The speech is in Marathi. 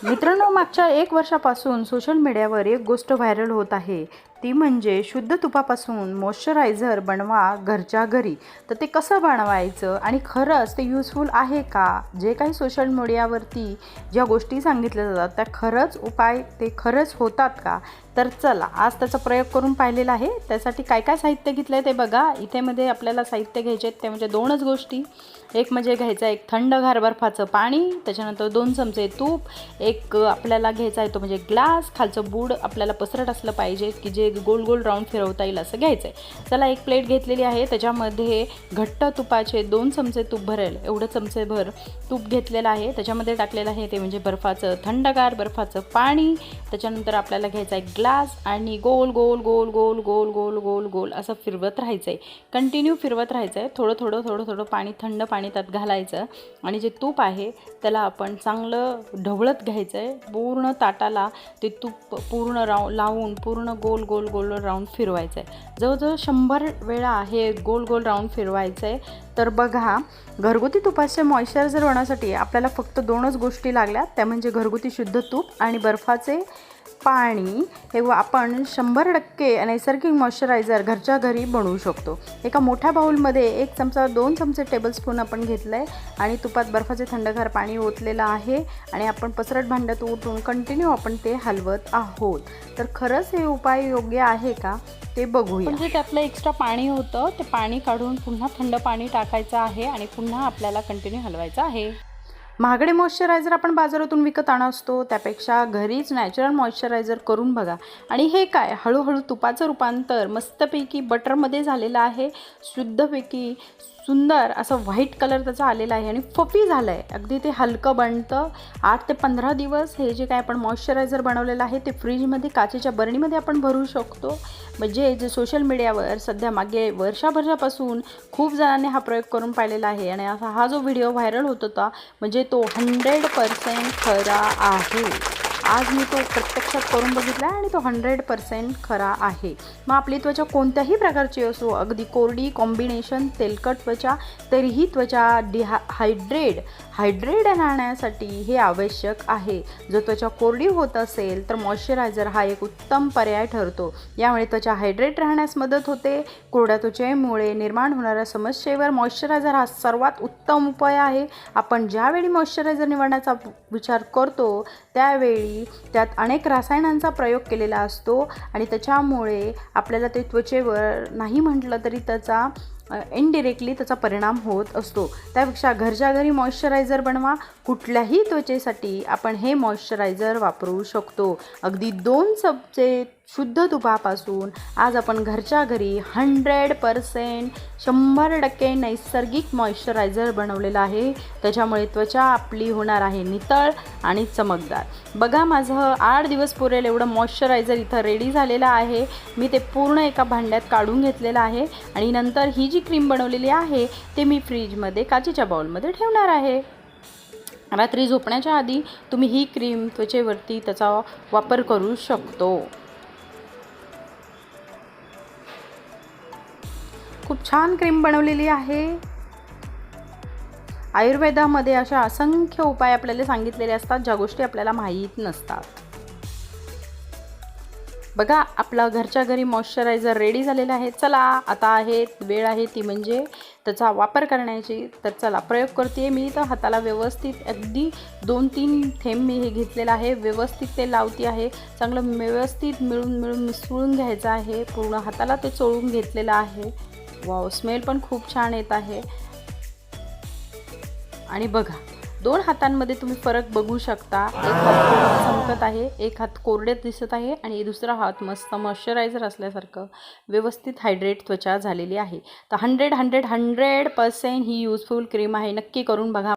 मित्रांनो, मागच्या 1 वर्षापासून सोशल मीडियावर एक गोष्ट व्हायरल होत आहे. ती म्हणजे शुद्ध तुपापासून मॉइश्चरायझर बनवा घरच्या घरी. तर ते कसं बनवायचं आणि खरंच ते युजफुल आहे का? जे काही सोशल मीडियावरती ज्या गोष्टी सांगितल्या जातात त्या खरंच उपाय ते खरंच होतात का? तर चला आज त्याचा प्रयोग करून पाहिलेला आहे. त्यासाठी काय काय साहित्य घेतलं आहे ते बघा. इथे आपल्याला साहित्य घ्यायचे आहेत ते म्हणजे 2च गोष्टी. एक म्हणजे घ्यायचं एक थंडगार बर्फाचं पाणी, त्याच्यानंतर 2 चमचे तूप, एक आपल्याला घ्यायचा आहे तो म्हणजे ग्लास, खालचं बूड आपल्याला पसरट असलं पाहिजे की जे गोल गोल राऊंड फिरवता येईल असं घ्यायचं आहे. चला एक प्लेट घेतलेली आहे, त्याच्यामध्ये घट्ट तुपाचे 2 चमचे तूप भरेल एवढं चमचेभर तूप घेतलेलं आहे. त्याच्यामध्ये टाकलेलं आहे ते म्हणजे थंडगार बर्फाचं पाणी. त्याच्यानंतर आपल्याला घ्यायचा एक ग्लास आणि गोल गोल गोल गोल गोल गोल गोल गोल असं फिरवत राहायचं आहे. कंटिन्यू फिरवत राहायचं आहे. थोडं थोडं थोडं थोडं पाणी, थंड पाणी त्यात घालायचं आणि जे तूप आहे त्याला आपण चांगलं ढवळत घ्यायचं आहे. पूर्ण ताटाला ते तूप पूर्ण लावून पूर्ण गोल गोल गोल राऊंड फिरवायचं आहे. जवळजवळ 100 वेळा हे गोल गोल राऊंड फिरवायचं आहे. तर बघा, घरगुती तुपाचे मॉइश्चरायझर होण्यासाठी आपल्याला फक्त 2च गोष्टी लागल्या, त्या म्हणजे घरगुती शुद्ध तूप आणि बर्फाचे पाणी. हे आपण 100% नैसर्गिक मॉइश्चरायझर घरच्या घरी बनवू शकतो. एका मोठ्या बाउलमध्ये 1 चमचा 2 चमचे टेबलस्पून आपण घेतलं आहे आणि तुपात बर्फाचे थंडगार पाणी ओतलेलं आहे आणि आपण पसरट भांड्यात ओतून कंटिन्यू आपण ते हलवत आहोत. तर खरंच हे उपाय योग्य आहे का ते बघूया. म्हणजे त्यातलं एक्स्ट्रा पाणी होतं ते पाणी काढून पुन्हा थंड पाणी टाकायचं आहे आणि पुन्हा आपल्याला कंटिन्यू हलवायचं आहे. महागडे मॉइश्चरायझर आपण बाजारातून विकत आणत असतो, त्यापेक्षा घरीच नॅचरल मॉइश्चरायझर करून बघा. आणि हे काय हळूहळू तुपाचं रूपांतर मस्तपैकी बटरमध्ये झालेलं आहे. शुद्धपैकी सुंदर असं व्हाईट कलर त्याचा आलेला आहे आणि फफी झालं आहे. अगदी ते हलकं बनतं. 8 ते 15 दिवस हे जे काय आपण मॉइश्चरायझर बनवलेलं आहे ते फ्रीजमध्ये काचेच्या बरणीमध्ये आपण भरू शकतो. म्हणजे जे सोशल मीडियावर सध्या मागे वर्षाभरापासून खूप जणांनी हा प्रयोग करून पाहिलेला आहे आणि असा हा जो व्हिडिओ व्हायरल होत होता म्हणजे तो 100% खरा आहे. आज मी तो प्रत्यक्षात करून बघितला आहे आणि तो 100% खरा आहे. मग आपली त्वचा कोणत्याही प्रकारची असो, अगदी कोरडी, कॉम्बिनेशन तेलकट त्वचा, तरीही त्वचा हायड्रेट राहण्यासाठी हे आवश्यक आहे. जर त्वचा कोरडी होत असेल तर मॉइश्चरायझर हा एक उत्तम पर्याय ठरतो. यामुळे त्वचा हायड्रेट राहण्यास मदत होते. कोरड्या त्वचेमुळे निर्माण होणाऱ्या समस्येवर मॉइश्चरायझर हा सर्वात उत्तम उपाय आहे. आपण ज्यावेळी मॉइश्चरायझर निवडण्याचा विचार करतो त्यावेळी त्यात अनेक रसायनांचा प्रयोग केलेला असतो आणि त्याच्यामुळे आपल्याला ते त्वचेवर नाही म्हटलं तरी त्याचा इनडिरेक्टली त्याचा परिणाम होत असतो. त्यापेक्षा घरच्या घरी मॉइश्चरायझर बनवा. कुठल्याही त्वचेसाठी आपण हे मॉइश्चरायझर वापरू शकतो. अगदी 2 चमचे शुद्ध तुपापासून आज आपण घरच्या घरी 100% नैसर्गिक मॉइश्चरायझर बनवलेलं आहे. त्याच्यामुळे त्वचा आपली होणार आहे नितळ आणि चमकदार. बघा, माझं 8 दिवस पुरेल एवढं मॉइश्चरायझर इथं रेडी झालेलं आहे. मी ते पूर्ण एका भांड्यात काढून घेतलेलं आहे आणि नंतर ही जी क्रीम बनवलेली आहे ते मी फ्रीजमध्ये काचेच्या बाउलमध्ये ठेवणार आहे. रात्री झोपण्याच्या आधी तुम्ही ही क्रीम त्वचेवरती त्याचा वापर करू शकतो. खूप छान क्रीम बनवलेली आहे. आयुर्वेदामध्ये अशा असंख्य उपाय आपल्याला सांगितलेले असतात ज्या गोष्टी आपल्याला माहीत नसतात. बघा, आपला घरच्या घरी मॉइश्चरायझर रेडी झालेला आहे. चला आता वेळ आहे ती म्हणजे त्याचा वापर करण्याची. तर चला प्रयोग करते मी. तर हाताला व्यवस्थित अगदी 2-3 थेंब मी हे घेतलेलं आहे. व्यवस्थित ते लावते आहे. चांगलं व्यवस्थित मिसळून घ्यायचं आहे. पूर्ण हाताला ते चोळून घेतलेलं आहे. वाव, स्मेल पण खूप छान येत आहे. आणि बघा, 2 हातांमध्ये तुम्ही फरक बघू शकता. एक हात थोडा चमकत आहे, एक हात कोरड्यात दिसत आहे आणि दुसरा हात मस्त मॉइश्चरायझर असल्यासारखं व्यवस्थित हायड्रेट त्वचा झालेली आहे. तर 100% ही युजफुल क्रीम आहे. नक्की करून बघा.